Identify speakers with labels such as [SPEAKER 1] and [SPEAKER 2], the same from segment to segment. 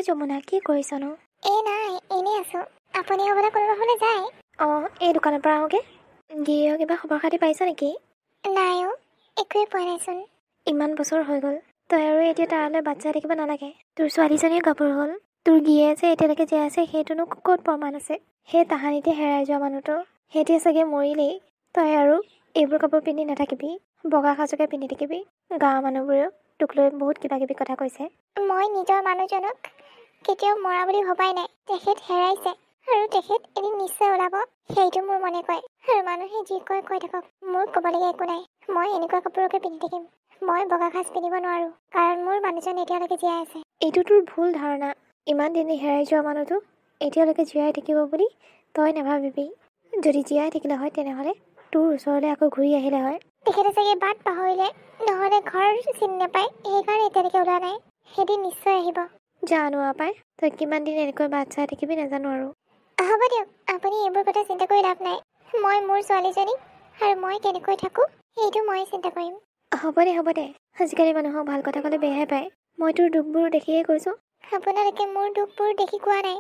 [SPEAKER 1] যমুনা কি কৰিছনো?
[SPEAKER 2] নাই এনেই আছো। আপুনি হ'বলৈ কোনোবা ফালে যায়?
[SPEAKER 1] এই দোকানৰ পৰা আহোঁগে। গিৰিয়েও কিবা খবৰ খাতি পাইছ নেকি?
[SPEAKER 2] নাই একোৱে পোৱা নাইচোন।
[SPEAKER 1] ইমান বছৰ হৈ গ'ল, তই আৰু এতিয়া তালৈ বাচ্ছা দেখিব নালাগে। তোৰ ছোৱালীজনীও গাভৰু হ'ল। তোৰ গিয়ে যে এতিয়ালৈকে জীয়াই আছে সেইটোনো ক'ত প্ৰমাণ আছে? সেই তাহানিতে হেৰাই যোৱা মানুহটো সেইটোৱে চাগে মৰিলেই। তই আৰু এইবোৰ কাপোৰ পিন্ধি নাথাকিবি, বগা সাজকে পিন্ধি থাকিবি। গাঁৱৰ মানুহবোৰেও তোক লৈ বহুত কিবা কিবি কথা কৈছে।
[SPEAKER 2] মই নিজৰ মানুহজনক কেতিয়াও মৰা বুলি ভবাই নাই। তেখেত হেৰাইছে আৰু তেখেত এদিন নিশ্চয় ওলাব, সেইটো মোৰ মনে কয়। আৰু মানুহে যি কয় কৈ থাকক, মোৰ ক'বলগীয়া একো নাই। মই এনেকুৱা কাপোৰকে পিন্ধি থাকিম। মই বগা সাজ পিন্ধিব নোৱাৰো, কাৰণ মোৰ মানুহজন এতিয়ালৈকে জীয়াই আছে।
[SPEAKER 1] এইটো তোৰ ভুল ধাৰণা। ইমান দিনে হেৰাই যোৱা মানুহটো এতিয়ালৈকে জীয়াই থাকিব বুলি তই নাভাবিবি। যদি জীয়াই থাকিলে হয় তেনেহ'লে তোৰ ওচৰলৈ আকৌ ঘূৰি আহিলে হয়।
[SPEAKER 2] তেখেতে চাগে বাট পাহৰিলে, নহ'লে ঘৰ চিনি নাপায়, সেইকাৰণে এতিয়ালৈকে ওলোৱা নাই। সেইদিন নিশ্চয় আহিব।
[SPEAKER 1] জানো পাই, তই কিমান দিন এনেকৈ বাট চাই থাকিবি নাজানো আৰু।
[SPEAKER 2] হ'ব দিয়ক, আপুনি এইবোৰ কথা চিন্তা কৰি লাভ নাই। মই মোৰ ছোৱালীজনীক আৰু মই কেনেকৈ থাকোঁ সেইটো মই চিন্তা কৰিম।
[SPEAKER 1] হ'ব দে। আজিকালি মানুহক ভাল কথা ক'লে বেয়াহে পায়। মই তোৰ দুখবোৰ দেখিয়ে কৈছোঁ।
[SPEAKER 2] আপোনালোকে মোৰ দুখবোৰ দেখি কোৱা নাই।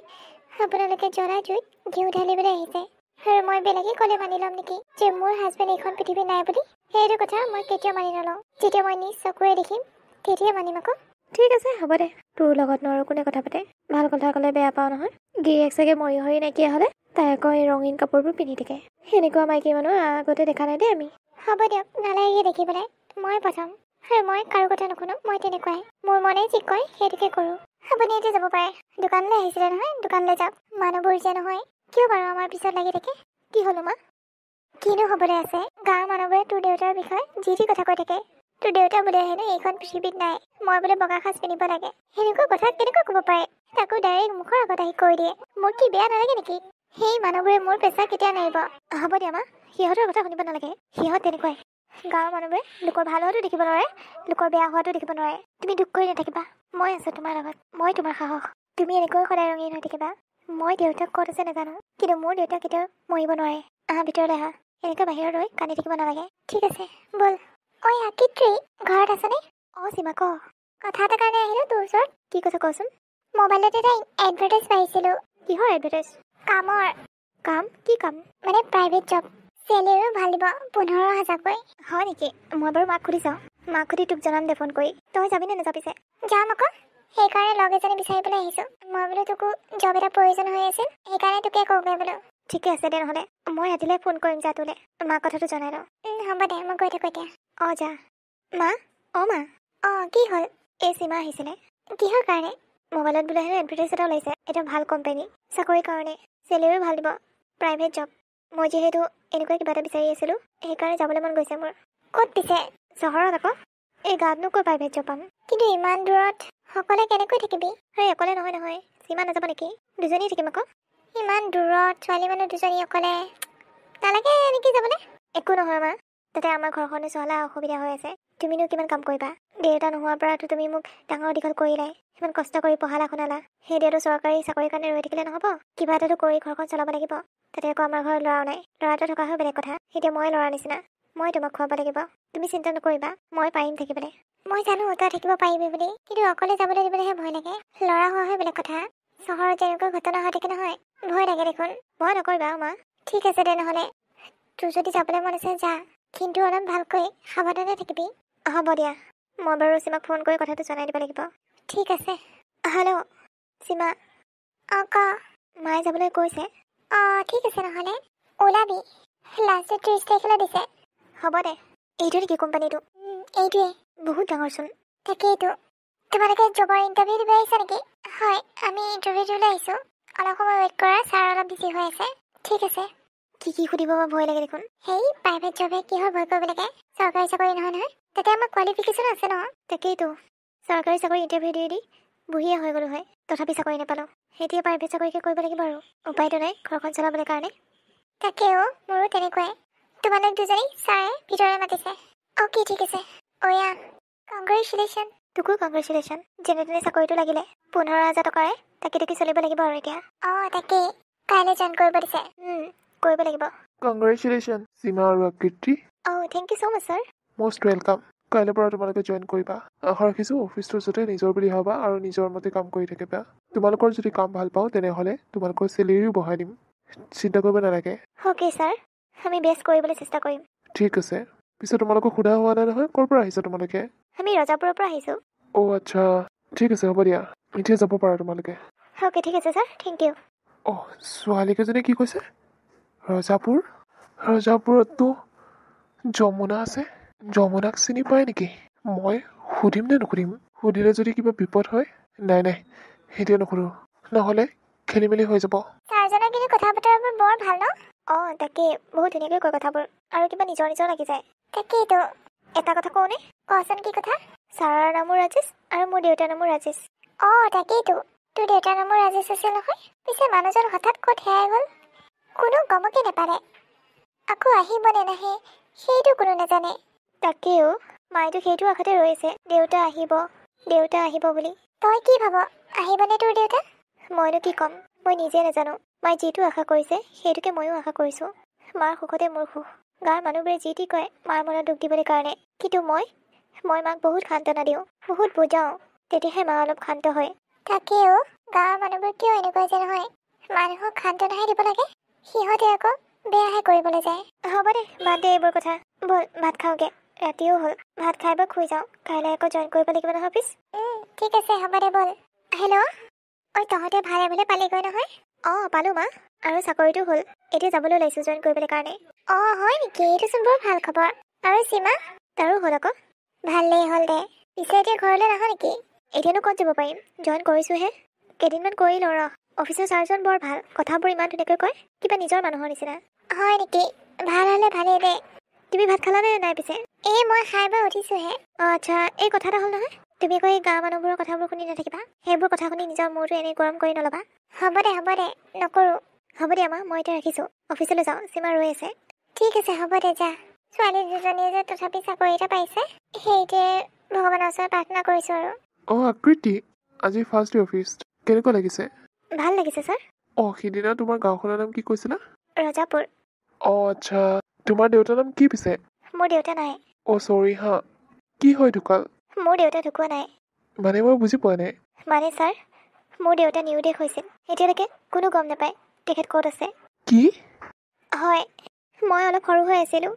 [SPEAKER 2] আপোনালোকে জ্বলা জুইত ঘিউ ঢালিবলৈ আহিছে। আৰু মই বেলেগে ক'লে মানি ল'ম নেকি যে মোৰ হাজবেণ্ড এইখন পৃথিৱীত নাই বুলি? সেইটো কথা মই কেতিয়াও মানি নলওঁ। যেতিয়া মই নিজ চকুৰে দেখিম তেতিয়াই মানিম আকৌ।
[SPEAKER 1] ঠিক আছে হ'ব দে, তোৰ লগতনো আৰু কোনে কথা পাতে? ভাল কথা ক'লে বেয়া পাওঁ নহয়। গিৰিয়েক চাগে মৰি হৰি নাইকিয়া হ'লে তাই আকৌ এই ৰঙীন কাপোৰবোৰ পিন্ধি থাকে। সেনেকুৱা মাইকী মানুহ আগতে দেখা নাই দেই আমি।
[SPEAKER 2] হ'ব দিয়ক, নালাগে দেখিবলৈ। মই প্ৰথম আৰু মই কাৰো কথা নুশুনো। মই তেনেকুৱাই, মোৰ মনে যি কয় সেইটোকে কৰোঁ। আপুনি এতিয়া যাব পাৰে। দোকানলৈ আহিছিলে নহয়, দোকানলৈ যাওক। মানুহবোৰ যে নহয় কিয় বাৰু আমাৰ পিছত লাগি থাকে? কি হ'ল মা? কিনো হ'বলৈ আছে? গাঁৱৰ মানুহবোৰে তোৰ দেউতাৰ বিষয়ে যি টি কথা কৈ থাকে। তোৰ দেউতা বোলে হেনো এইখন পৃথিৱীত নাই, মই বোলে বগা সাজ পিন্ধিব লাগে। সেনেকুৱা কথা কেনেকৈ ক'ব পাৰে? তাকো ডাইৰেক্ট মুখৰ আগত আহি কৈ দিয়ে। মোৰ কি বেয়া নালাগে নেকি? সেই মানুহবোৰে মোৰ পেচা কেতিয়া নাৰিব?
[SPEAKER 1] হ'ব দিয়া মা, সিহঁতৰ কথা শুনিব নালাগে। সিহঁত তেনেকুৱাই। গাঁৱৰ মানুহবোৰে লোকৰ ভাল হোৱাটো দেখিব নোৱাৰে, লোকৰ বেয়া হোৱাটো দেখিব নোৱাৰে। তুমি দুখ কৰি নাথাকিবা, মই আছোঁ তোমাৰ লগত। মই তোমাৰ সাহস। তুমি এনেকৈ সদায় ৰঙীন হৈ থাকিবা। মই দেউতাক ক'ত আছে নাজানো, কিন্তু মোৰ দেউতাক কেতিয়াও মৰিব নোৱাৰে। আহা ভিতৰলৈ আহা। এনেকৈ বাহিৰত ৰৈ কান্দি থাকিব নালাগে।
[SPEAKER 2] ঠিক আছে ব'ল। ঐ আকিত্ৰী, ঘৰত আছেনে?
[SPEAKER 1] সীমা ক।
[SPEAKER 2] কথা এটাৰ কাৰণে আহিলোঁ তোৰ ওচৰত।
[SPEAKER 1] কি কথা কচোন?
[SPEAKER 2] মোবাইলত এটা এডভাৰটাইজ পাইছিলোঁ।
[SPEAKER 1] কিহৰ এডভাৰটাইজ?
[SPEAKER 2] কামৰ।
[SPEAKER 1] কাম? কি কাম?
[SPEAKER 2] মানে প্ৰাইভেট জব। চেলেৰিও ভাল দিব, 15,000কৈ।
[SPEAKER 1] হয় নেকি? মই বাৰু মাক সুধি চাওঁ। মাক সুধি তোক জনাম দে ফোন কৰি। তই যাবিনে নাযাবি পিছে?
[SPEAKER 2] যাম আকৌ। সেইকাৰণে লগ এজনী বিচাৰিবলৈ আহিছোঁ। মই বোলো তোকো জব এটা প্ৰয়োজন হৈ আছিল, সেইকাৰণে তোকে কওঁগৈ বোলো।
[SPEAKER 1] ঠিকে আছে দে, নহ'লে মই ৰাতিলৈ ফোন কৰিম যা তোলৈ। মাক কথাটো জনাই লওঁ।
[SPEAKER 2] হ'ব দে, মই গৈ থাকোঁ এতিয়া।
[SPEAKER 1] যা। মা? মা।
[SPEAKER 2] কি হ'ল?
[SPEAKER 1] এই সীমা আহিছিলে।
[SPEAKER 2] কিহৰ কাৰণে?
[SPEAKER 1] মোবাইলত বোলে হেনো এডভাৰটাইজ এটা ওলাইছে। এটা ভাল কোম্পানী, চাকৰিৰ কাৰণে। চেলেৰিও ভাল দিব, প্ৰাইভেট জব। মই যিহেতু এনেকুৱা কিবা এটা বিচাৰি আছিলোঁ, সেইকাৰণে যাবলৈ মন গৈছে মোৰ।
[SPEAKER 2] ক'ত পিছে?
[SPEAKER 1] চহৰত আকৌ। এই গাঁৱতনো ক'ত প্ৰাইভেট জব পাম?
[SPEAKER 2] কিন্তু ইমান দূৰত অকলে কেনেকৈ থাকিবি?
[SPEAKER 1] অকলে নহয়। সীমা নাযাব নেকি? দুজনী থাকিম আকৌ।
[SPEAKER 2] ইমান দূৰত ছোৱালী মানুহ দুজনী অকলে নালাগে নেকি যাবলৈ?
[SPEAKER 1] একো নহয় মা, তাতে আমাৰ ঘৰখনে চলা অসুবিধা হৈ আছে। তুমিনো কিমান কাম কৰিবা? দেউতা নোহোৱাৰ পৰাতো তুমি মোক ডাঙৰ দীঘল কৰিলাই, সিমান কষ্ট কৰি পঢ়ালা শুনালা। সেইদিয়াতো চৰকাৰী চাকৰিৰ কাৰণে ৰৈ থাকিলে নহ'ব। কিবা এটাতো কৰি ঘৰখন চলাব লাগিব। তাতে আকৌ আমাৰ ঘৰত ল'ৰাও নাই। ল'ৰাটো থকা হয় বেলেগ কথা। এতিয়া মই ল'ৰা নিচিনা, মই তোমাক খুৱাব লাগিব। তুমি চিন্তা নকৰিবা, মই পাৰিম থাকিবলৈ।
[SPEAKER 2] মই জানো তই থাকিব পাৰিবি বুলি, কিন্তু অকলে যাবলৈ দিবলৈহে ভয় লাগে। ল'ৰা হোৱা হয় বেলেগ কথা। চহৰত যেনেকুৱা ঘটনা হৈ থাকে নহয়, ভয় লাগে দেখোন।
[SPEAKER 1] ভয় নকৰিবা মা।
[SPEAKER 2] ঠিক আছে দে, নহ'লে তোৰ যদি যাবলৈ মন আছে যা, কিন্তু অলপ ভালকৈ সাৱধানে থাকিবি।
[SPEAKER 1] হ'ব দিয়া, মই বাৰু সীমাক ফোন কৰি কথাটো জনাই দিব লাগিব।
[SPEAKER 2] ঠিক আছে।
[SPEAKER 1] হেল্ল' সীমা।
[SPEAKER 2] ক।
[SPEAKER 1] মায়ে যাবলৈ কৈছে।
[SPEAKER 2] ঠিক আছে, নহ'লে ওলাবি। লাষ্ট ডেট 30 তাৰিখলৈ দিছে।
[SPEAKER 1] হ'ব দে। এইটো নেকি কোম্পানীটো?
[SPEAKER 2] এইটোৱে।
[SPEAKER 1] বহুত ডাঙৰচোন।
[SPEAKER 2] তাকেইতো। তোমালোকে জবৰ ইণ্টাৰভিউ দিব আহিছা নেকি? হয়, আমি ইণ্টাৰভিউ দিবলৈ আহিছোঁ। অলপ সময় ৱেইট কৰা, ছাৰ অলপ বিজি হৈ আছে। ঠিক আছে।
[SPEAKER 1] কি সুধিব বা ভয় লাগে দেখোন।
[SPEAKER 2] সেই প্ৰাইভেট জবে কিহৰ ভয় কৰিব লাগে? চৰকাৰী চাকৰি নহয়। তাতে আমাৰ কোৱালিফিকেশ্যন আছে ন।
[SPEAKER 1] তাকেইতো, চৰকাৰী চাকৰি ইণ্টাৰভিউ দি বহিয়ে হৈ গ'লো হয়, তথাপি চাকৰি নাপালোঁ। এতিয়া প্ৰাইভেট চাকৰিকে কৰিব লাগিব আৰু। উপায়তো নাই ঘৰখন চলাবলৈ কাৰণে।
[SPEAKER 2] তাকেও মোৰো তেনেকুৱাই। তোমালোক দুজনী ছাৰে ভিতৰলৈ মাতিছে। অ'কে, ঠিক আছে। কংগ্ৰেচুলেশ্যন।
[SPEAKER 1] তোকো কংগ্ৰেচুলেশ্যন। যেনে তেনে চাকৰিটো লাগিলে। 15,000 টকাৰে টাকি চলিব লাগিব আৰু এতিয়া।
[SPEAKER 2] তাকেই। কাইলৈ জইন কৰিব দিছে।
[SPEAKER 1] কৰিব লাগিব।
[SPEAKER 3] Congratulations, Seema আৰু Akritri.
[SPEAKER 1] Thank you so' much sir.
[SPEAKER 3] Most welcome. কাইলৈৰ পৰা তোমালোকে জইন কৰিবা। আশা ৰাখিছোঁ অফিচটো যাতে নিজৰ বুলি ভাবা আৰু নিজৰ মতে কাম কৰি থাকিবা। তোমালোকৰ যদি কাম ভাল পাওঁ তেনেহ'লে তোমালোকৰ চেলেৰিও বঢ়াই দিম, চিন্তা কৰিব নালাগে।
[SPEAKER 1] অ'কে ছাৰ, আমি বেষ্ট কৰিবলৈ চেষ্টা কৰিম।
[SPEAKER 3] ঠিক আছে। পিছে তোমালোকক সোধা হোৱা নাই নহয়, ক'ৰ পৰা আহিছা তোমালোকে?
[SPEAKER 1] আমি ৰজাপুৰৰ পৰা আহিছোঁ।
[SPEAKER 3] অ' আচ্ছা, ঠিক আছে, হ'ব দিয়া, এতিয়া যাব পাৰা তোমালোকে।
[SPEAKER 1] অ'কে ঠিক আছে ছাৰ, থেংক ইউ।
[SPEAKER 3] অ' ছোৱালীকেইজনীয়ে কি কৈছে? ৰজাপুৰ? ৰজাপুৰততো যমুনা আছে। যমুনাক চিনি পায় নেকি? মই সুধিম নে নুসুধিম? সুধিলে যদি কিবা বিপদ হয়? নাই নাই, এতিয়া নুসুধো, নহ'লে খেলি মেলি হৈ যাব।
[SPEAKER 2] ছাৰজনৰ কিন্তু কথা বতৰাবোৰ বৰ ভাল ন?
[SPEAKER 1] অঁ তাকে, বহুত ধুনীয়াকৈ কয় কথাবোৰ, আৰু কিবা নিজৰ নিজৰ লাগি যায়।
[SPEAKER 2] তাকেইতো।
[SPEAKER 1] এটা কথা কওঁনে?
[SPEAKER 2] কচোন কি কথা?
[SPEAKER 1] ছাৰৰ নামো ৰাজেশ আৰু মোৰ দেউতাৰ নামো ৰাজেশ।
[SPEAKER 2] তাকেইতো, তোৰ দেউতাৰ নামো ৰাজেশ আছিল নহয়। পিছে মানুহজন হঠাৎ ক'ত হেৰাই গ'ল? কোনো গমকে নাপালে। আকৌ আহিব নে নাহে সেইটো কোনো নাজানে।
[SPEAKER 1] তাকেও, মায়েতো সেইটো আশাতে ৰৈছে, দেউতা আহিব বুলি।
[SPEAKER 2] তই কি ভাব, আহিবনে তোৰ দেউতা?
[SPEAKER 1] মইনো কি ক'ম, মই নিজে নাজানো। মায়ে যিটো আশা কৰিছে সেইটোকে ময়ো আশা কৰিছোঁ। মাৰ সুখতে মোৰ সুখ। গাঁৱৰ মানুহবোৰে যি টি কয় মাৰ মনত দুখ দিবলৈ কাৰণে, কিন্তু মই মাক বহুত সান্তনা দিওঁ, বহুত বুজাওঁ, তেতিয়াহে মা অলপ শান্ত হয়।
[SPEAKER 2] তাকেও, গাঁৱৰ মানুহবোৰ কিয় এনেকুৱা যে নহয়, মানুহক সান্তনাহে দিব লাগে, সিহঁতে আকৌ বেয়াহে কৰিবলৈ যায়।
[SPEAKER 1] হ'ব দে, বাদ দে এইবোৰ কথা, ব'ল ভাত খাওঁগে, ৰাতিও হ'ল। ভাত খাই বৈ শুই যাওঁ, কাইলৈ আকৌ জইন কৰিব লাগিব নহয় অফিচ।
[SPEAKER 2] ঠিক আছে, হ'ব দে, ব'ল। হেল্ল', ঐ তহঁতে ভালে ভালে পালিগৈ নহয়?
[SPEAKER 1] অঁ পালোঁ মা, আৰু চাকৰিটো হ'ল, এতিয়া যাবলৈ ওলাইছোঁ জইন কৰিবলৈ কাৰণে।
[SPEAKER 2] হয় নেকি? এইটোচোন বৰ ভাল খবৰ। আৰু সীমা?
[SPEAKER 1] তাৰো হ'ল আকৌ।
[SPEAKER 2] ভালেই হ'ল দে। পিছে এতিয়া ঘৰলৈ নাহ নেকি?
[SPEAKER 1] এতিয়ানো ক'ত যাব পাৰিম, জইন কৰিছোঁহে। কেইদিনমান কৰি লওঁ ৰহ। অফিচৰ ছাৰজন বৰ ভাল, কথাবোৰ ইমান ধুনীয়াকৈ কয়, কিবা নিজৰ মানুহৰ নিচিনা।
[SPEAKER 2] হয় নেকি? ভাল হ'লে ভালেই দে।
[SPEAKER 1] তুমি ভাত খালানে নাই পিছে?
[SPEAKER 2] মই খাই বৈ উঠিছোঁহে।
[SPEAKER 1] অঁ আচ্ছা, এই কথা এটা হ'ল নহয়, তুমি আকৌ এই গাঁৱৰ মানুহবোৰৰ কথাবোৰ শুনি নাথাকিবা। সেইবোৰ কথা শুনি নিজৰ মূৰটো এনেই গৰম কৰি নল'বা।
[SPEAKER 2] হ'ব দে, নকৰোঁ।
[SPEAKER 1] হ'ব দিয়া মা, মই এতিয়া ৰাখিছোঁ, অফিচলৈ যাওঁ, সীমা ৰৈ আছে।
[SPEAKER 2] ঠিক আছে, হ'ব দে, যা। ছোৱালী দুজনীয়ে যে তথাপি চাকৰি এটা পাইছে, সেইটোৱে ভগৱানৰ ওচৰত প্ৰাৰ্থনা কৰিছোঁ আৰু।
[SPEAKER 3] অ' আকৃতি, আজি ফাৰ্ষ্ট ডে অফিচ, কেনেকুৱা লাগিছে?
[SPEAKER 1] ভাল লাগিছে ছাৰ।
[SPEAKER 3] সিদিনা তোমাৰ গাঁওখনৰ নাম কি কৈছিলা?
[SPEAKER 1] ৰজাপুৰ।
[SPEAKER 3] আচ্ছা, তোমাৰ দেউতাৰ নাম কি পিছে?
[SPEAKER 1] মোৰ দেউতা নাই।
[SPEAKER 3] চৰি হা, কি হয় ঢুকাল?
[SPEAKER 1] মোৰ দেউতা ঢুকোৱা নাই।
[SPEAKER 3] মানে মই বুজি পোৱা নাই।
[SPEAKER 1] মানে ছাৰ, মোৰ দেউতা নিৰুদ্দেশ হৈছিল, এতিয়ালৈকে কোনো গম নাপায় তেখেত ক'ত আছে।
[SPEAKER 3] কি?
[SPEAKER 1] হয়, মই অলপ সৰু হৈ আছিলোঁ,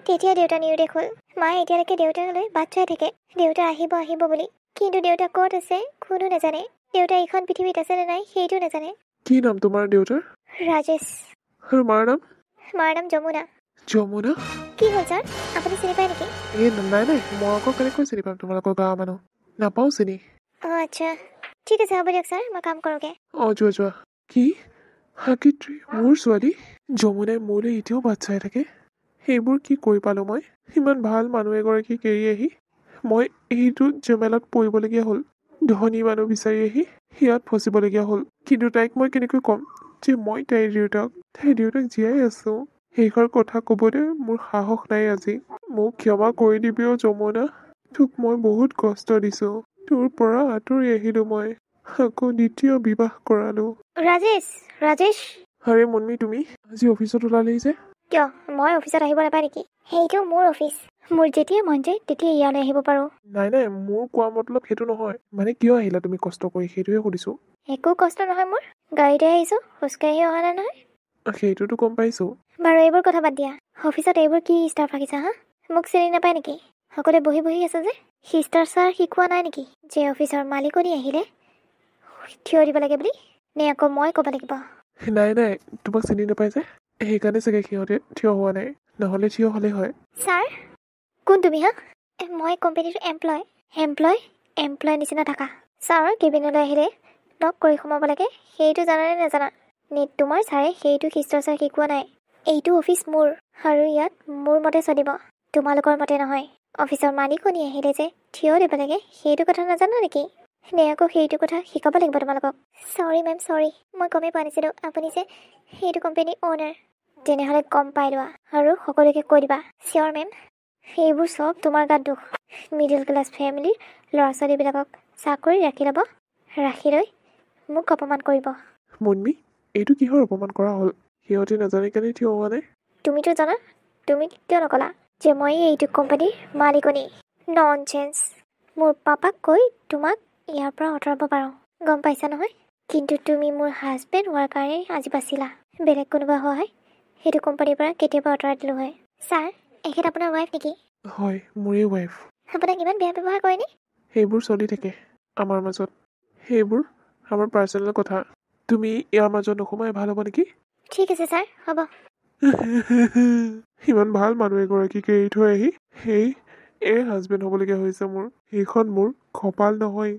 [SPEAKER 1] তেতিয়া দেউতা নিৰুদ্দেশ হ'ল। মায়ে এতিয়ালৈকে দেউতালৈ বাট চাই থাকে, দেউতা আহিব বুলি, কিন্তু দেউতা ক'ত আছে কোনো নাজানে। দেউতা এইখন পৃথিৱীত আছে নে নাই সেইটো নাজানে।
[SPEAKER 3] কি নাম তোমাৰ দেউতাৰ?
[SPEAKER 1] ৰাজেশ।
[SPEAKER 3] আৰু মাৰ নাম?
[SPEAKER 1] মাৰ নাম যমুনা।
[SPEAKER 3] যমুনা?
[SPEAKER 1] কি হ'ল ছাৰ, আপুনি চিনি পায় নেকি?
[SPEAKER 3] নাই নাই, মই আকৌ কেনেকৈ চিনি পাম তোমালোকৰ গাঁৱৰ মানুহ, নাপাওঁ চিনি।
[SPEAKER 1] আচ্ছা, ঠিক আছে, হ'ব দিয়ক ছাৰ, মই কাম কৰোঁগৈ।
[SPEAKER 3] যোৱা। কি? সাকিত্ৰী মোৰ ছোৱালী? যমুনাই মোলৈ এতিয়াও বাট চাই থাকে? সেইবোৰ কি কৰি পালোঁ মই? ইমান ভাল মানুহ এগৰাকীক এৰি আহি মই এইটো জেমেলাত পৰিবলগীয়া হ'ল। ধনী মানুহ বিচাৰি আহি ইয়াত ফচিবলগীয়া হ'ল। কিন্তু তাইক মই কেনেকৈ ক'ম যে মই তাইৰ দেউতাক জীয়াই আছোঁ? সেইষাৰ কথা ক'বলৈ মোৰ সাহস নাই আজি। মোক ক্ষমা কৰি দিবিও যমুনা, তোক মই বহুত কষ্ট দিছোঁ। তোৰ পৰা আঁতৰি আহিলোঁ মই, আকৌ দ্বিতীয় বিবাহ কৰালোঁ।
[SPEAKER 1] ৰাজেশ।
[SPEAKER 3] আৰে মুন্মি, তুমি আজি অফিচত ওলালেই যে?
[SPEAKER 1] কিয়, মই অফিচত আহিব নাপায় নেকি?
[SPEAKER 2] সেইটো মোৰ অফিচ।
[SPEAKER 1] মোৰ যেতিয়াই মন যায় তেতিয়াই ইয়ালৈ আহিব পাৰোঁ।
[SPEAKER 3] নাই, মোৰ কোৱা মতলব সেইটো নহয়। মানে কিয় আহিলা তুমি কষ্ট কৰি, সেইটোহে সুধিছোঁ।
[SPEAKER 1] একো কষ্ট নহয় মোৰ, গাড়ীতে আহিছোঁ, খোজকাঢ়ি অহা নাই নহয়।
[SPEAKER 3] সেইটোতো গম পাইছোঁ।
[SPEAKER 1] বাৰু এইবোৰ কথা বাদ দিয়া, অফিচত এইবোৰ কি ষ্টাফ ৰাখিছা হা? মোক চিনি নাপায় নেকি? সকলোৱে বহি আছে যে, শিষ্টাচাৰ শিকোৱা নাই নেকি যে অফিচৰ মালিকনী আহিলে থিয় দিব লাগে বুলি? নে আকৌ মই ক'ব লাগিব?
[SPEAKER 3] নাই, তোমাক চিনি নাপায় যে, সেইকাৰণে চাগে সিহঁতে থিয় হোৱা নাই, নহ'লে থিয় হ'লেই হয়।
[SPEAKER 1] ছাৰ, কোন তুমি হা? মই কোম্পানীটোৰ এমপ্লয় নিচিনা থাকা। ছাৰ কেবিনলৈ আহিলে নক কৰি সোমাব লাগে, সেইটো জানানে নাজানা? নে তোমাৰ ছাৰে সেইটো শিষ্টাচাৰ শিকোৱা নাই? এইটো অফিচ মোৰ, আৰু ইয়াত মোৰ মতে চলিব, তোমালোকৰ মতে নহয়। অফিচৰ মালিকনী আহিলে যে থিয় দিব লাগে, সেইটো কথা নাজানা নেকি? নে আকৌ সেইটো কথা শিকাব লাগিব তোমালোকক? চৰি মেম, চৰি, মই গমেই পোৱা নাছিলোঁ আপুনি যে সেইটো কোম্পানীৰ অ'নাৰ। তেনেহ'লে গম পাই লোৱা আৰু সকলোকে কৈ দিবা। চিয়ৰ মেম, এইবোৰ চব তোমাৰ গাত দুখ। মিডিল ক্লাছ ফেমিলিৰ ল'ৰা ছোৱালীবিলাকক চাকৰি ৰাখি লৈ মোক অপমান কৰিব।
[SPEAKER 3] মুন্মি, এইটো কিহৰ অপমান কৰা হ'ল? সিহঁতে নাজানে কাৰণে থিয় হোৱা নাই?
[SPEAKER 1] তুমিতো জানা, তুমি কিয় নকলা যে মই এইটো কোম্পানীৰ মালিকনী? ননচেন্স। মোৰ পাপাক কৈ তোমাক ইয়াৰ পৰা আঁতৰাব পাৰোঁ, গম পাইছা নহয়? কিন্তু তুমি মোৰ হাজবেণ্ড হোৱাৰ কাৰণে আজি বাচিলা। বেলেগ কোনোবা হয় সেইটো কোম্পানীৰ পৰা কেতিয়াবা আঁতৰাই দিলোঁ হয়। ছাৰ, এখেত আপোনাৰ ৱাইফ নেকি?
[SPEAKER 3] হয়, মোৰেই ৱাইফ।
[SPEAKER 1] আপোনাক ইমান বেয়া ব্যৱহাৰ কৰেনে?
[SPEAKER 3] সেইবোৰ চলি থাকে আমাৰ মাজত। সেইবোৰ আমাৰ পাৰ্চনেল কথা। তুমি ইয়াৰ মাজত নোসোমাই ভাল হ'ব নেকি?
[SPEAKER 1] ঠিক আছে ছাৰ, হ'ব।
[SPEAKER 3] ইমান ভাল মানুহ এগৰাকীক এৰি থৈ আহি এই হাজবেণ্ড হ'বলগীয়া হৈছে মোৰ। সেইখন মোৰ কপাল নহয়,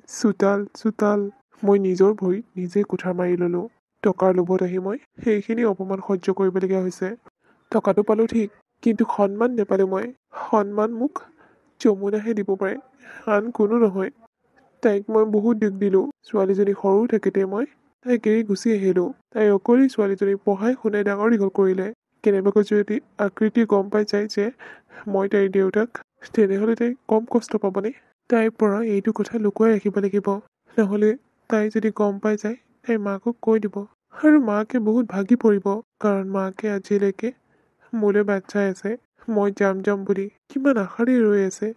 [SPEAKER 3] চোতাল। মই নিজৰ ভৰিত নিজে কুঠাৰ মাৰি ল'লোঁ। টকাৰ লোভত আহি মই সেইখিনি অপমান সহ্য কৰিবলগীয়া হৈছে। টকাটো পালোঁ ঠিক, কিন্তু সন্মান নেপালোঁ মই। সন্মান মোক যমুনাহে দিব পাৰে, আন কোনো নহয়। তাইক মই বহুত দুখ দিলোঁ। ছোৱালীজনী সৰু থাকোঁতে মই তাইক এৰি গুচি আহিলোঁ। তাই অকলে ছোৱালীজনী পঢ়াই শুনাই ডাঙৰ দীঘল কৰিলে। কেনেবাকৈ যদি আকৃতি গম পাই যায় যে মই তাইৰ দেউতাক, তেনেহ'লে তাই কম কষ্ট পাবনে? তাইৰ পৰা এইটো কথা লুকুৱাই ৰাখিব লাগিব। নহ'লে তাই যদি গম পাই যায়, তাইৰ মাকক কৈ দিব। আৰু মাকে বহুত ভাগি পৰিব, কাৰণ মাকে আজিলৈকে মোলৈ বাট চাই আছে। মই যাম বুলি কিমান আশাৰে ৰৈ আছে।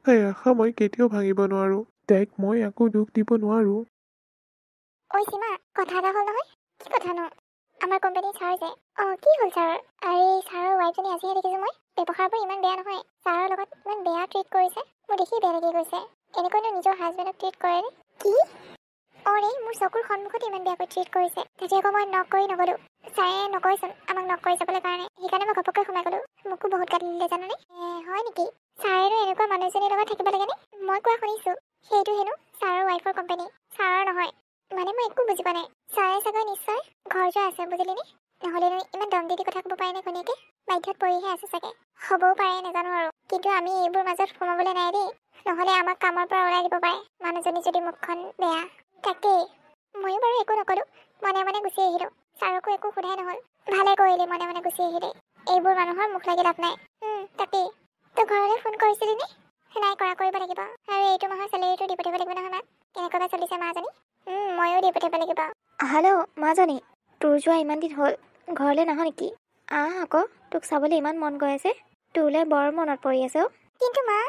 [SPEAKER 3] তাইৰ আশা মই কেতিয়াও ভাঙিব নোৱাৰোঁ। তাইক মই আকৌ দুখ দিব নোৱাৰোঁ।
[SPEAKER 2] ঐ সীমা, কথা এটা হ'ল নহয়। কি কথানো? আমাৰ কোম্পানীৰ ছাৰ যে, কি হ'ল ছাৰৰ? আৰে ছাৰৰ ৱাইফজনী আজিহে দেখিছোঁ মই। ব্যৱহাৰবোৰ ইমান বেয়া নহয়। ছাৰৰ লগত ইমান বেয়া ট্ৰিট কৰিছে, মোৰ দেখি বেয়া লাগি গৈছে। এনেকৈনো নিজৰ হাজবেণ্ডক ট্ৰিট কৰেনে? কি? ৰে, মোৰ চকুৰ সন্মুখতে ইমান বেয়াকৈ ট্ৰিট কৰিছে। তেতিয়া আকৌ মই নক কৰি নগ'লোঁ। ছাৰে নকয়চোন আমাক নক কৰি যাবলৈ কাৰণে। সেইকাৰণে মই ঘপককৈ সোমাই গ'লোঁ। মোকো বহুত গালি দিলে জানানে? হয় নেকি? ছাৰেনো এনেকুৱা মানুহজনীৰ লগত থাকিব লাগেনে? মই কোৱা শুনিছোঁ সেইটো হেনো ছাৰৰ ৱাইফৰ কোম্পানী, ছাৰৰ নহয়। মানে মই একো বুজি পোৱা নাই। ছাৰে চাগৈ নিশ্চয় ঘৰ যোৱা আছে, বুজিলিনে? নহ'লেনো ইমান দম দি কথা ক'ব পাৰেনে ঘনীয়েকে? বাধ্যত পৰিহে আছে চাগে। হ'বও পাৰে, নাজানো আৰু। কিন্তু আমি এইবোৰ মাজত সোমাবলৈ নাই দেই, নহ'লে আমাক কামৰ পৰা ওলাই দিব পাৰে মানুহজনী যদি মুখখন বেয়া। তাকেই, ময়ো বাৰু একো নকলোঁ, মনে গুচি আহিলোঁ। ছাৰকো একো সোধাই নহ'ল। ভালে কৰিলি মনে গুচি আহিলি। এইবোৰ মানুহৰ মুখ লাগি লাভ নাই। তাকেই। তই ঘৰলৈ ফোন কৰিছিলিনে? নাই কৰা, কৰিব লাগিব। আৰু এইটো মাহৰ চেলেৰিটো দি পঠিয়াব লাগিব নহয় মাক। কেনেকৈ বা চলিছে মাজনী? ময়ো দি পঠিয়াব লাগিব।
[SPEAKER 1] হেল্ল' মাজনী, তোৰ যোৱা ইমান দিন হ'ল, ঘৰলৈ নাহ নেকি? আকৌ তোক চাবলৈ ইমান মন গৈ আছে। তোলৈ বৰ মনত পৰি আছে অ'।
[SPEAKER 2] কিন্তু মা,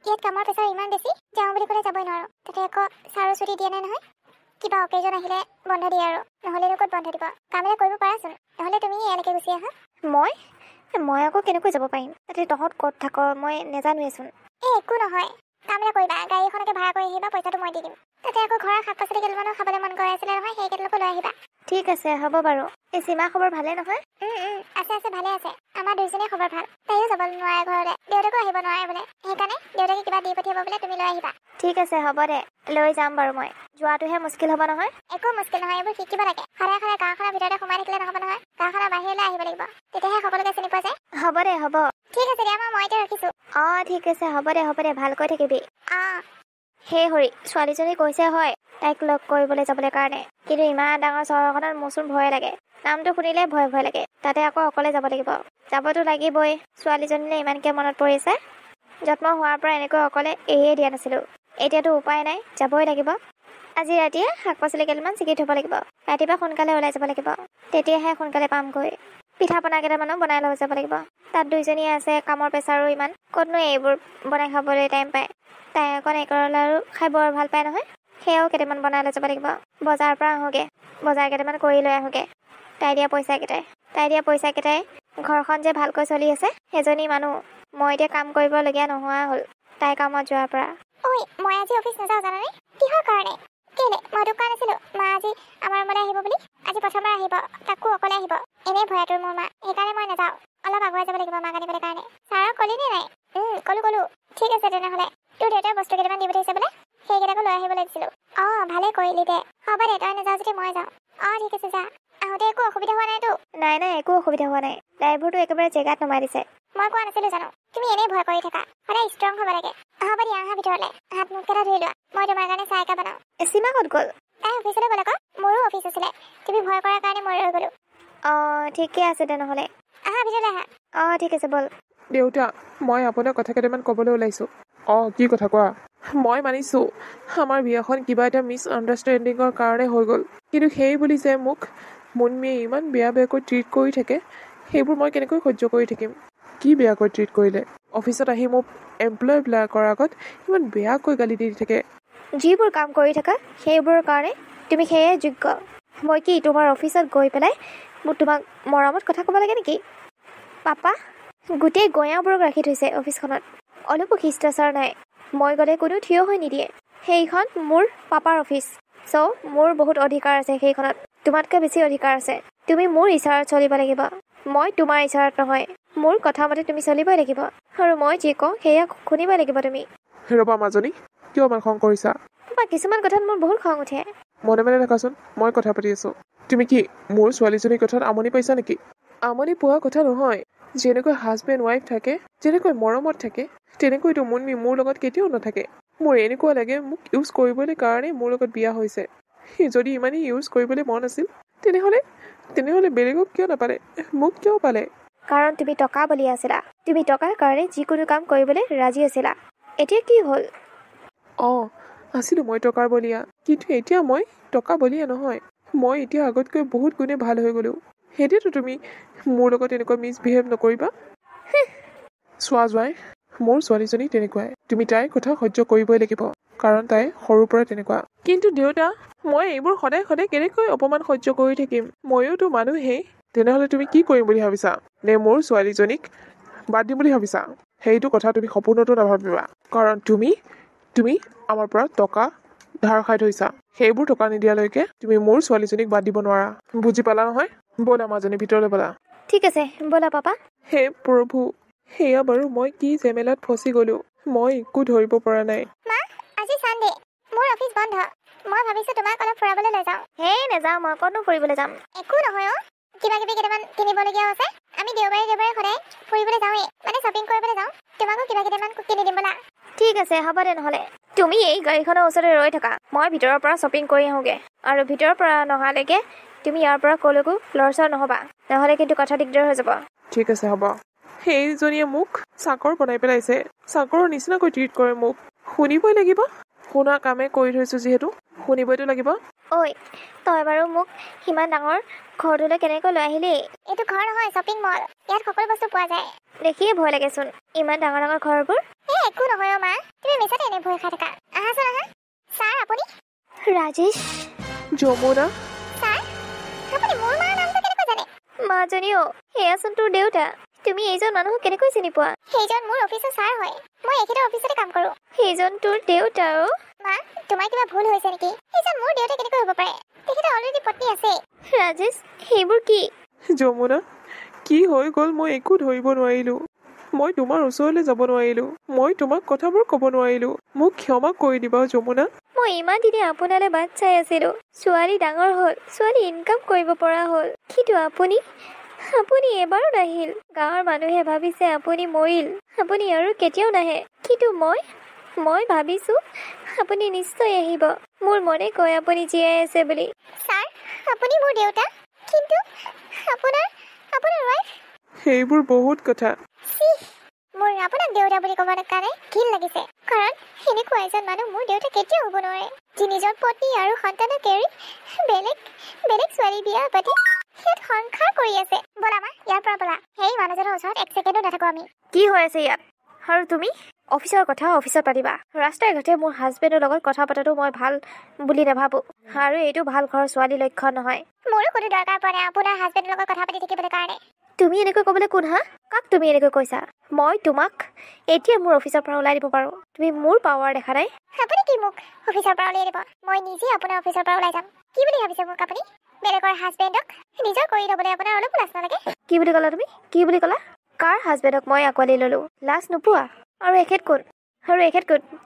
[SPEAKER 2] ইয়াত কামৰ প্ৰেছাৰ ইমান বেছি, যাওঁ বুলি ক'লে যাবই নোৱাৰোঁ। তাতে আকৌ ছাৰো ছুটি দিয়া নাই নহয়। কিবা অকেজন আহিলে বন্ধ দিয়ে আৰু, নহ'লেনো ক'ত বন্ধ দিব? কাম এটা কৰিব পাৰাচোন, নহ'লে তুমি ইয়ালৈকে গুচি আহা।
[SPEAKER 1] মই আকৌ কেনেকৈ যাব পাৰিম? তাতে তহঁত ক'ত থাক মই নেজানোৱেচোন।
[SPEAKER 2] একো নহয়, কাম এটা কৰিবা, গাড়ী এখনকে ভাড়া কৰি আহিবা, পইচাটো মই দি দিম। তাতে আকৌ ঘৰৰ শাক পাচলি কেইটামানো খাবলৈ মন গৈ আছিলে নহয়, সেইকেইটালৈকে লৈ আহিবা।
[SPEAKER 1] ঠিক আছে, হ'ব বাৰু। এই সীমা খবৰ ভালে নহয়?
[SPEAKER 2] আছে, ভালে আছে। আমাৰ দুইজনীয়ে খবৰ ভাল। তাইও যাব নোৱাৰে ঘৰলৈ, দেউতাকো আহিব নোৱাৰে বোলে। সেইকাৰণে দেউতাকে কিবা দি পঠিয়াব বোলে, তুমি লৈ আহিবা।
[SPEAKER 1] ঠিক আছে, হ'ব দে, লৈ যাম বাৰু মই। যোৱাটোহে মুস্কিল হ'ব নহয়।
[SPEAKER 2] একো মুস্কিল নহয়, এইবোৰ শিকিব লাগে। সদায় গাঁওখনৰ ভিতৰতে সোমাই থাকিলে নহ'ব নহয়, গাঁওখনৰ বাহিৰলৈ আহিব লাগিব, তেতিয়াহে সকলোকে চিনি পোৱা যায়।
[SPEAKER 1] হ'ব দে, হ'ব।
[SPEAKER 2] ঠিক আছে দিয়া, মই এতিয়া ৰাখিছোঁ।
[SPEAKER 1] ঠিক আছে, হ'ব দে, ভালকৈ থাকিবি। সেই হৰি, ছোৱালীজনী কৈছে হয় তাইক লগ কৰিবলৈ যাবলৈ কাৰণে, কিন্তু ইমান ডাঙৰ চহৰখনত মোৰচোন ভয় লাগে। নামটো শুনিলে ভয় লাগে। তাতে আকৌ অকলে যাব লাগিব। যাবতো লাগিবই। ছোৱালীজনীলৈ ইমানকৈ মনত পৰিছে। জন্ম হোৱাৰ পৰা এনেকৈ অকলে এৰিয়ে দিয়া নাছিলোঁ। এতিয়াতো উপায় নাই, যাবই লাগিব। আজি ৰাতিয়ে শাক পাচলি কেইটামান ছিগি থ'ব লাগিব। ৰাতিপুৱা সোনকালে ওলাই যাব লাগিব, তেতিয়াহে সোনকালে পামগৈ। পিঠা পনা কেইটামানো বনাই লৈ যাব লাগিব। তাত দুইজনী আছে, কামৰ প্ৰেছাৰো ইমান, ক'তনো এইবোৰ বনাই খাবলৈ টাইম পায়। তাই আকৌ নাৰিকলৰ লাৰু খাই বৰ ভাল পায় নহয়, সেয়াও কেইটামান বনাই লৈ যাব লাগিব। বজাৰৰ পৰা আহোঁগৈ, বজাৰ কেইটামান কৰি লৈ আহোঁগৈ। তাই দিয়া পইচাকেইটাই ঘৰখন যে ভালকৈ চলি আছে, সেইজনী মানুহ। মই এতিয়া কাম কৰিবলগীয়া নোহোৱা হ'ল তাই কামত যোৱাৰ পৰা।
[SPEAKER 2] মই আজি অফিচ নাযাওঁ জানানে? কিহৰ কাৰণে? কেলে? মই তোক কোৱা নাছিলোঁ মা আজি আমাৰ ৰুমলৈ আহিব বুলি? আজি প্ৰথমবাৰ আহিব, তাকো অকলে আহিব। এনেই ভয়াতুৰ মোৰ মা, সেইকাৰণে মই নাযাওঁ। অলপ আগুৱাই যাব লাগিব মাক আনিবলৈ কাৰণে। ছাৰক ক'লি নে নাই? ক'লো। ঠিক আছে তেনেহ'লে। তোৰ দেউতাই বস্তু কেইটামান দি পঠিয়াইছে বোলে, সেইকেইটাকো লৈ আহিব লাগিছিলোঁ। ভালে কৰিলি দে। হ'ব দে, তই নাযাওঁ যদি মই যাওঁ। ঠিক আছে, যা। আহোঁতে একো অসুবিধা হোৱা নাইতো?
[SPEAKER 1] নাই, একো অসুবিধা হোৱা নাই। ড্ৰাইভাৰটো একেবাৰে জেগাত নমাই দিছে।
[SPEAKER 2] মই কোৱা নাছিলোঁ জানো, তুমি এনেই ভয় কৰি থাকা। সদায় ষ্ট্ৰং হ'ব লাগে। হ'ব দিয়া, আহা ভিতৰলৈ। হাত মুখকেইটা ধুই লোৱা, মই তোমাৰ কাৰণে চাহ একাপ বনাওঁ।
[SPEAKER 1] সীমা ক'ত গ'ল?
[SPEAKER 2] তাই অফিচলৈ গ'ল আকৌ। মোৰো অফিচ আছিলে, তুমি ভয় কৰাৰ কাৰণে মই ৰৈ গ'লোঁ।
[SPEAKER 1] ঠিকে আছে তেনেহ'লে।
[SPEAKER 2] আহা ভিতৰলৈ আহা।
[SPEAKER 1] ঠিক আছে, ব'ল।
[SPEAKER 3] দেউতা, মই আপোনাক কথা কেইটামান ক'বলৈ ওলাইছোঁ। কি কথা কোৱা? মই মানিছোঁ আমাৰ বিয়াখন কিবা এটা মিছআণ্ডাৰষ্টেণ্ডিঙৰ কাৰণে হৈ গ'ল, কিন্তু সেই বুলি যে মোক মুনমীয়ে ইমান বেয়াকৈ ট্ৰিট কৰি থাকে, সেইবোৰ মই কেনেকৈ সহ্য কৰি থাকিম? কি বেয়াকৈ ট্ৰিট কৰিলে? অফিচত আহি মোক এমপ্লয়বিলাকৰ আগত ইমান বেয়াকৈ গালি দি থাকে।
[SPEAKER 1] যিবোৰ কাম কৰি থাকা সেইবোৰৰ কাৰণে তুমি সেয়ে যোগ্য। মই কি তোমাৰ অফিচত গৈ পেলাই তোমাক মৰমত কথা ক'ব লাগে নেকি? পাপা গোটেই গঞাবোৰক ৰাখি থৈছে অফিচখনত, অলপো শিষ্টাচাৰ নাই। মই গ'লে কোনো থিয় হৈ নিদিয়ে। সেইখন মোৰ পাপাৰ অফিচ, চ' মোৰ বহুত অধিকাৰ আছে সেইখনত, তোমাতকৈ বেছি অধিকাৰ আছে। তুমি মোৰ ইচ্ছাৰত চলিব লাগিব, মই তোমাৰ ইচ্ছাৰত নহয়। মোৰ কথা মতে তুমি চলিবই লাগিব, আৰু মই যি কওঁ সেয়া শুনিবই লাগিব তুমি।
[SPEAKER 3] ৰ'বা মাজনী, কিয় ইমান খং কৰিছা?
[SPEAKER 1] পাপা কিছুমান কথাত মোৰ বহুত খং উঠে।
[SPEAKER 3] মনে মনে থাকাচোন, মই কথা পাতি আছোঁ। তুমি কি মোৰ ছোৱালীজনীৰ কথাত আমনি পাইছা নেকি? আমনি পোৱা কথা নহয়। যেনেকৈ হাজবেণ্ড ৱাইফ থাকে, যেনেকৈ মৰমত থাকে, তেনেকৈতো মুন্মি মোৰ লগত কেতিয়াও নাথাকে। মোৰ এনেকুৱা লাগে মোক ইউজ কৰিবলৈ কাৰণে মোৰ লগত বিয়া হৈছে। যদি ইমানেই ইউজ কৰিবলৈ মন আছিল তেনেহ'লে বেলেগক কিয় নাপালে, মোক কিয় পালে?
[SPEAKER 1] কাৰণ তুমি টকা বলি আছিলা। তুমি টকাৰ কাৰণে যিকোনো কাম কৰিবলৈ ৰাজি আছিলা। এতিয়া কি হ'ল?
[SPEAKER 3] অঁ, আছিলোঁ মই টকাৰ বলীয়া, কিন্তু এতিয়া মই টকা বলীয়া নহয়। মই এতিয়া আগতকৈ বহুত গুণে ভাল হৈ গ'লোঁ। সেইটোৱেতো তুমি মোৰ লগত এনেকুৱা মিছবিহেভ নকৰিবা। চোৱা জোঁৱাই, মোৰ ছোৱালীজনী তেনেকুৱাই। তুমি তাইৰ কথা সহ্য কৰিবই লাগিব, কাৰণ তাই সৰুৰ পৰা তেনেকুৱা। কিন্তু দেউতা, মই এইবোৰ সদায় সদায় কেনেকৈ অপমান সহ্য কৰি থাকিম? ময়োতো মানুহেই। তেনেহ'লে তুমি কি কৰিম বুলি ভাবিছা? নে মোৰ ছোৱালীজনীক বাদ দিম বুলি ভাবিছা? সেইটো কথা তুমি সপোনতো নাভাবিবা, কাৰণ তুমি আমাৰ পৰা টকা ধাৰ খাই থৈছা। সেইবোৰ টকা নিদিয়ালৈকে তুমি মোৰ ছোৱালীজনীক বাদ দিব নোৱাৰা। বুজি পালা নহয়? ব'লা মাজনী, ভিতৰলৈ ব'লা।
[SPEAKER 1] ঠিক আছে ব'লা পাপা।
[SPEAKER 3] হে প্ৰভু, সেয়া বাৰু মই কি জেমেলাত ফচি গ'লোঁ, মই একো ধৰিব পৰা নাই।
[SPEAKER 2] মা, আজি চানডে, মোৰ অফিচ বন্ধ। মই ভাবিছোঁ তোমাক অলপ ফুৰাবলৈ লৈ যাওঁ।
[SPEAKER 1] হেই নেযাওঁ, মই ক'তনো ফুৰিবলৈ যাম।
[SPEAKER 2] একো নহয় অ', কিবা কিবি কেইটামান কিনিবলগীয়াও আছে। আমি দেওবাৰে সদায় ফুৰিবলৈ যাওঁৱেই, মানে শ্বপিং কৰিবলৈ যাওঁ। তোমাকো কিবা কেইটামান কিনি দিম ব'লা।
[SPEAKER 1] ঠিক আছে হ'ব দে নহ'লে। তুমি এই গাড়ীখনৰ ওচৰতে ৰৈ থাকা, মই ভিতৰৰ পৰা শ্বপিং কৰি আহোঁগৈ। আৰু ভিতৰৰ পৰা নহালৈকে তুমি ইয়াৰ পৰা ক'লৈকো লৰচৰ নহ'বা, নহ'লে কিন্তু কথা দিগদাৰ হৈ যাব।
[SPEAKER 3] ঠিক আছে হ'ব। সেইজনীয়ে মোক চাকৰ বনাই পেলাইছে, চাকৰৰ নিচিনাকৈ ট্ৰিট কৰে মোক। শুনিবই লাগিব, শুনা কামে কৰি থৈছোঁ যিহেতু শুনিবইতো লাগিব।
[SPEAKER 1] ঐ, তই বাৰু মোক সিমান ডাঙৰ ঘৰটোলৈ কেনেকৈ লৈ আহিলি?
[SPEAKER 2] এইটো ঘৰ নহয়, শ্বপিং মল। ইয়াত সকলো বস্তু পোৱা যায়।
[SPEAKER 1] দেখিয়ে ভয় লাগেচোন, ইমান ডাঙৰ ডাঙৰ ঘৰবোৰ।
[SPEAKER 2] একো নহয় অ' মা, তুমি মিছাতে এনে ভয় খাই থাকা। আহাচোন আহা। ছাৰ আপুনি?
[SPEAKER 1] ৰাজেশ।
[SPEAKER 3] যমুনা।
[SPEAKER 2] ছাৰ, আপুনি মোৰ মাৰ নামটো কেনেকৈ জানে?
[SPEAKER 1] মাজনীও, সেয়াচোন তোৰ দেউতা। তুমি এইজন মানুহক কেনেকৈ চিনি পোৱা?
[SPEAKER 2] সেইজন মোৰ অফিচৰ ছাৰ হয়। মই এখেতৰ অফিচতে কাম কৰোঁ।
[SPEAKER 1] সেইজন তোৰ দেউতা?
[SPEAKER 2] মা, তোমাৰ কিবা ভুল হৈছে নেকি? সেইজন মোৰ দেউতা কেনেকৈ হ'ব পাৰে? তেখেতৰ অলৰেডি পত্নী আছে।
[SPEAKER 1] ৰাজেশ, সেইবোৰ কি?
[SPEAKER 3] যমুনা, কি হৈ গ'ল মই একো ধৰিব নোৱাৰিলোঁ। মই তোমাৰ ওচৰলৈ যাব নোৱাৰিলোঁ। মই তোমাক কথাবোৰ ক'ব নোৱাৰিলোঁ। মোক ক্ষমা কৰি দিবা যমুনা।
[SPEAKER 1] মই ইমান দিনে আপোনালৈ বাট চাই আছিলোঁ। ছোৱালী ডাঙৰ হ'ল, ছোৱালী ইনকাম কৰিব পৰা হ'ল, কিন্তু আপুনি এবাৰো নাহিল। গাঁৱৰ মানুহে ভাবিছে আপুনি মৰিল, আপুনি আৰু কেতিয়াও নাহে। কিন্তু মই ভাবিছোঁ আপুনি নিশ্চয় আহিব। মোৰ মনে কয় আপুনি জীয়াই আছে বুলি।
[SPEAKER 2] ছাৰ, আপুনি মোৰ দেউতা, কিন্তু আপোনাৰ ৱাইফ।
[SPEAKER 3] সেইবোৰ বহুত কথা।
[SPEAKER 2] মোৰ আপোনাক দেউতা বুলি ক'ব কাৰণে ঘিণ লাগিছে, কাৰণ সেনেকুৱা এজন মানুহ মোৰ দেউতা কেতিয়াও হ'ব নোৱাৰে, যি নিজৰ পত্নী আৰু সন্তানক এৰি বেলেগ ছোৱালী বিয়া পাতি ইয়াত সংসাৰ কৰি আছে। ব'লা মা, ইয়াৰ পৰা ব'লা। সেই মানুহজনৰ ওচৰত এক ছেকেণ্ডো নাথাকো আমি।
[SPEAKER 1] কি হৈ আছে ইয়াত? আৰু তুমি অফিচৰ কথা অফিচত পাতিবা। ৰাস্তাই ঘাটে মোৰ হাজবেণ্ডৰ লগত কথা পতাটো মই ভাল বুলি নাভাবোঁ, আৰু এইটো ভাল ঘৰৰ ছোৱালী লক্ষণ নহয়।
[SPEAKER 2] মোৰো কোনো দৰকাৰ পৰা নাই আপোনাৰ হাজবেণ্ডৰ লগত কথা পাতি থাকিবলৈ কাৰণে।
[SPEAKER 1] তুমি এনেকৈ ক'বলৈ কোন হা? কাক তুমি এনেকৈ কৈছা? মই তোমাক এতিয়া মোৰ অফিচৰ পৰা ওলাই দিব পাৰোঁ। তুমি মোৰ পাৱাৰ দেখা নাই?
[SPEAKER 2] আপুনি কি মোক অফিচৰ পৰা উলিয়াই দিব? মই নিজে আপোনাৰ অফিচৰ পৰা ওলাই যাম। কি বুলি ভাবিছে মোক আপুনি? বেলেগৰ হাজবেণ্ডক নিজৰ কৰি ল'বলৈ আপোনাৰ অলপো লাজ নালাগে?
[SPEAKER 1] কি বুলি ক'লা তুমি? কি বুলি ক'লা? কাৰ হাজবেণ্ডক মই আঁকোৱালি ল'লোঁ? লাজ নোপোৱা? আৰু এখেত কোন?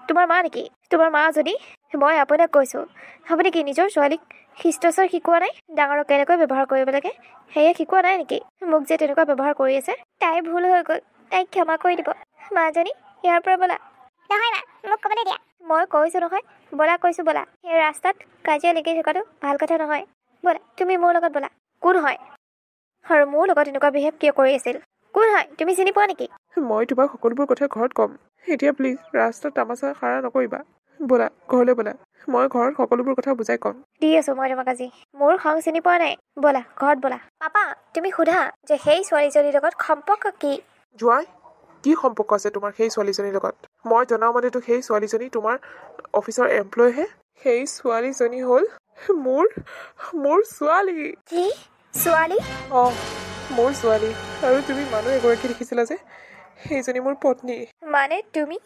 [SPEAKER 1] তোমাৰ মা নেকি? তোমাৰ মা যদি, মই আপোনাক কৈছোঁ, আপুনি কি নিজৰ ছোৱালীক শিষ্টাচাৰ শিকোৱা নাই? ডাঙৰক কেনেকৈ ব্যৱহাৰ কৰিব লাগে সেয়ে শিকোৱা নাই নেকি? মোক যে তেনেকুৱা ব্যৱহাৰ কৰি আছে, তাই ভুল হৈ গ'ল, তাইক ক্ষমা কৰি দিব। মাজনী, ইয়াৰ পৰা ব'লা।
[SPEAKER 2] নহয় মা, মোক ক'বলৈ দিয়া।
[SPEAKER 1] মই কৈছোঁ নহয়, ব'লা কৈছোঁ ব'লা। এই ৰাস্তাত কাজিয়া লাগি থকাটো ভাল কথা নহয়। ব'লা, তুমি মোৰ লগত ব'লা। কোন হয়? আৰু মোৰ লগত এনেকুৱা বিহেভ কিয় কৰি আছিল? কোন হয় তুমি চিনি পোৱা নেকি?
[SPEAKER 3] মই তোমাক সকলোবোৰ কথা ঘৰত ক'ম। এতিয়া প্লিজ ৰাস্তাত তামাচা খাৰা নকৰিবা। ব'লা ঘৰলৈ ব'লা, মই ঘৰত সকলোবোৰ কথা বুজাই ক'ম।
[SPEAKER 1] দি আছোঁ মই তোমাক আজি। মোৰ খং চিনি পোৱা নাই? ব'লা ঘৰত ব'লা। পাপা, তুমি সোধা যে সেই ছোৱালীজনীৰ লগত সম্পৰ্ক কি?
[SPEAKER 3] জোঁৱাই, কি সম্পৰ্ক আছে তোমাৰ সেই ছোৱালীজনীৰ লগত মই জনা মতেতো সেই ছোৱালীজনী তোমাৰ অফিচৰ এমপ্লয়হে সেই ছোৱালীজনী হ'ল মোৰ মোৰ ছোৱালী
[SPEAKER 1] কি ছোৱালী
[SPEAKER 3] অঁ মোৰ ছোৱালী আৰু তুমি মানুহ এগৰাকী দেখিছিলা যে সেইজনী মোৰ পত্নী
[SPEAKER 1] মানে তুমি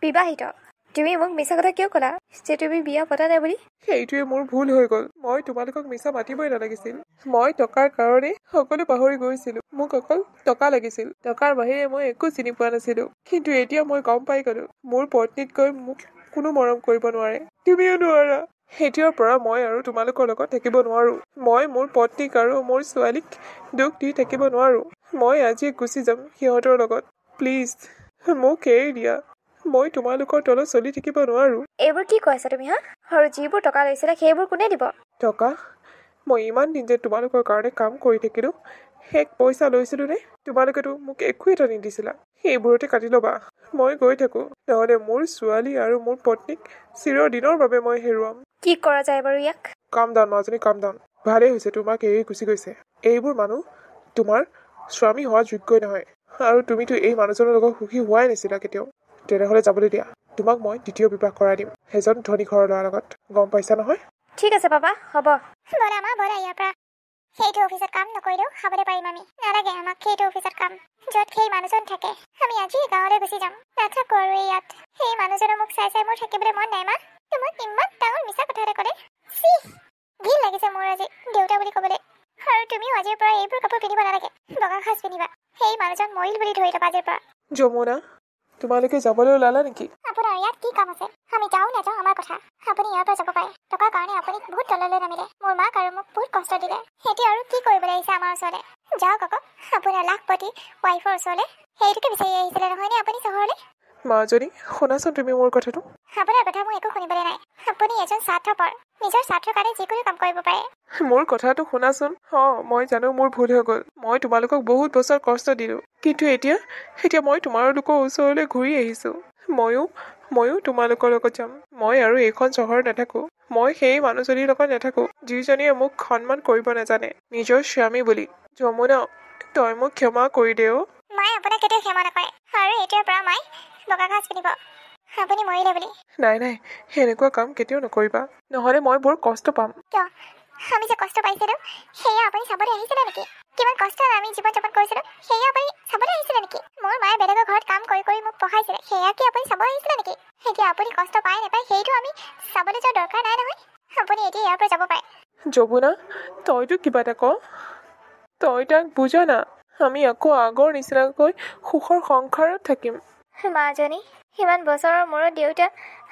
[SPEAKER 1] বিবাহিত তুমি মোক মিছা কথা কিয় ক'লা যে তুমি বিয়া পতা নাই বুলি
[SPEAKER 3] সেইটোৱে মোৰ ভুল হৈ গ'ল মই তোমালোকক মিছা মাতিবই নালাগিছিল মই টকাৰ কাৰণে সকলো পাহৰি গৈছিলো মোক অকল টকা লাগিছিল টকাৰ বাহিৰে মই একো চিনি পোৱা নাছিলো কিন্তু এতিয়া মই গম পাই গলো মোৰ পত্নীতকৈ মোক কোনো মৰম কৰিব নোৱাৰে তুমিও নোৱাৰা এতিয়াৰ পৰা মই আৰু তোমালোকৰ লগত থাকিব নোৱাৰো মই মোৰ পত্নীক আৰু মোৰ ছোৱালীক দুখ দি থাকিব নোৱাৰো মই আজি গুচি যাম সিহঁতৰ লগত প্লিজ মোক এৰি দিয়া মই তোমালোকৰ তলত চলি থাকিব নোৱাৰো
[SPEAKER 1] এইবোৰ কি কৈছা তুমি হা আৰু যিবোৰ টকা লৈছিলা সেইবোৰ কোনে দিব
[SPEAKER 3] টকা মই ইমান দিন যে তোমালোকৰ কাৰণে কাম কৰি থাকিলো শেষ পইচা লৈছিলো নে তোমালোকেতো মোক একো এটা নিদিছিলা সেইবোৰতে কাটি ল'বা মই গৈ থাকো নহ'লে মোৰ ছোৱালী আৰু মোৰ পত্নীক চিৰদিনৰ বাবে মই হেৰুৱাম
[SPEAKER 1] কি কৰা যায় বাৰু ইয়াক
[SPEAKER 3] কাম ডাউন মাজনী কাম ডাউন ভালেই হৈছে তোমাক এৰি গুচি গৈছে এইবোৰ মানুহ তোমাৰ স্বামী হোৱা যোগ্যই নহয় আৰু তুমিতো এই মানুহজনৰ লগত সুখী হোৱাই নাছিলা কেতিয়াও তেনেহ'লে যাবলৈ দিয়া তোমাক মই দ্বিতীয় বিবাহ কৰাই দিম এজন ধনী ঘৰৰ ল'ৰাৰ লগত গম পাইছা নহয়
[SPEAKER 1] ঠিক আছে পাপা হ'ব
[SPEAKER 2] ব'লা মা ব'লা ইয়াৰ পৰা সেইটো অফিচত কাম নকৰিলেও খাবলৈ পাৰিম আমি নালাগে আমাক সেইটো অফিচত কাম য'ত সেই মানুহজন থাকে আমি আজি গাঁৱলৈ গুচি যাম নাথাকো আৰু ইয়াত সেই মানুহজনে মোক চাই চাই মোৰ থাকিবলৈ মন নাই মা তোমাক ইমান ডাঙৰ মিছা কথা এটা ক'লে চি ঘিণ লাগিছে মোৰ আজি দেউতা বুলি ক'বলৈ আৰু তুমিও আজিৰ পৰা এইবোৰ কাপোৰ পিন্ধিব নালাগে বগা সাজ পিন্ধিবা সেই মানুহজন মৰিল বুলি ধৰি ল'বা আজিৰ পৰা
[SPEAKER 3] যমুনা তোমালোকে যাবলৈ ওলালা নেকি
[SPEAKER 2] আপোনাৰ ইয়াত কি কাম আছে আমি যাওঁ নাযাওঁ আমাৰ কথা আপুনি ইয়াৰ পৰা যাব পাৰে টকাৰ কাৰণে আপুনি বহুত তললৈ নামিলে মোৰ মাক আৰু মোক বহুত কষ্ট দিলে এতিয়া আৰু কি কৰিবলৈ আহিছে আমাৰ ওচৰলৈ যাওক আকৌ আপোনাৰ লাখপতি ৱাইফৰ ওচৰলৈ সেইটোকে বিচাৰি আহিছিলে নহয়নে আপুনি চহৰলৈ
[SPEAKER 3] মাজনী শুনাচোন তুমি মোৰ কথাটো
[SPEAKER 2] আপোনাৰ কথা মই একো শুনিবলৈ নাই আপুনি এজন স্বাৰ্থপৰ নিজৰ স্বাৰ্থৰ কাৰণে যিকোনো কাম কৰিব পাৰে
[SPEAKER 3] মোৰ কথাটো শুনাচোন মই জানো মোৰ ভুল হৈ গ'ল মই তোমালোকক বহুত বছৰ কষ্ট দিলো কিন্তু এতিয়া মই তোমালোকৰ ওচৰলৈ ঘূৰি আহিছো ময়ো তোমালোকৰ লগত যাম মই আৰু এইখন চহৰত নাথাকো মই সেই মানুহজনীৰ লগত নাথাকো যিজনীয়ে মোক সন্মান কৰিব নাজানে নিজৰ স্বামী বুলি যমুনা তই মোক ক্ষমা কৰি দে অ'
[SPEAKER 2] মায়ে আপোনাক কেতিয়াও ক্ষমা নকৰে আৰু এতিয়াৰ পৰা মায়ে বগা সাজ পিন্ধিব আপুনি মৰিলে বুলি
[SPEAKER 3] নাই সেনেকুৱা কাম কেতিয়াও নকৰিবা নহ'লে মই বৰ কষ্ট পাম
[SPEAKER 2] কিয় আমি যে কষ্ট পাইছিলোঁ সেয়া আপুনি চাবলৈ আহিছিলে নেকি কিমান কষ্ট আমি জীৱন যাপন কৰিছিলোঁ সেয়া আপুনি চাবলৈ আহিছিলে নেকি মোৰ মায়ে বেলেগৰ ঘৰত কাম কৰি কৰি মোক পঢ়াইছিলে সেয়া কি আপুনি চাব আহিছিলে নেকি এতিয়া আপুনি কষ্ট পায় নাপায় সেইটো আমি চাবলৈ যোৱাৰ দৰকাৰ নাই নহয় আপুনি এতিয়া ইয়াৰ পৰা যাব পাৰে
[SPEAKER 3] যমুনা তইতো কিবা এটা ক তই তাক বুজা না আমি আকৌ আগৰ নিচিনাকৈ সুখৰ সংসাৰত থাকিম
[SPEAKER 1] মাজনী সিমান বছৰৰ মূৰত দেউতা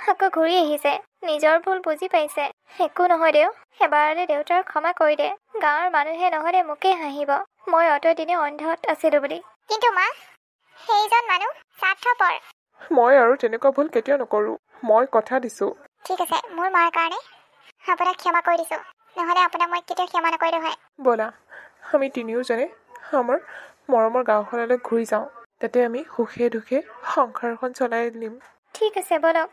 [SPEAKER 1] আকৌ ঘূৰি আহিছে নিজৰ ভুল বুজি পাইছে একো নহয় দেউ এবাৰলৈ দেউতাক ক্ষমা কৰি দে গাঁৱৰ মানুহে নহ'লে মোকেই হাঁহিব মই অতদিনে অন্ধত আছিলো বুলি
[SPEAKER 2] কিন্তু মা সেইজন মানুহ স্বাৰ্থপৰ
[SPEAKER 3] মই আৰু তেনেকুৱা ভুল কেতিয়াও নকৰোঁ মই কথা দিছোঁ
[SPEAKER 2] ঠিক আছে মোৰ মাৰ কাৰণে আপোনাক ক্ষমা কৰি দিছোঁ নহ'লে আপোনাক মই কেতিয়াও ক্ষমা নকৰিলোঁ হয়
[SPEAKER 3] ব'লা আমি তিনিওজনে আমাৰ মৰমৰ গাঁওখনলৈ ঘূৰি যাওঁ তাতে আমি সুখে দুখে সংসাৰখন চলাই নিম
[SPEAKER 1] ঠিক আছে ব'লক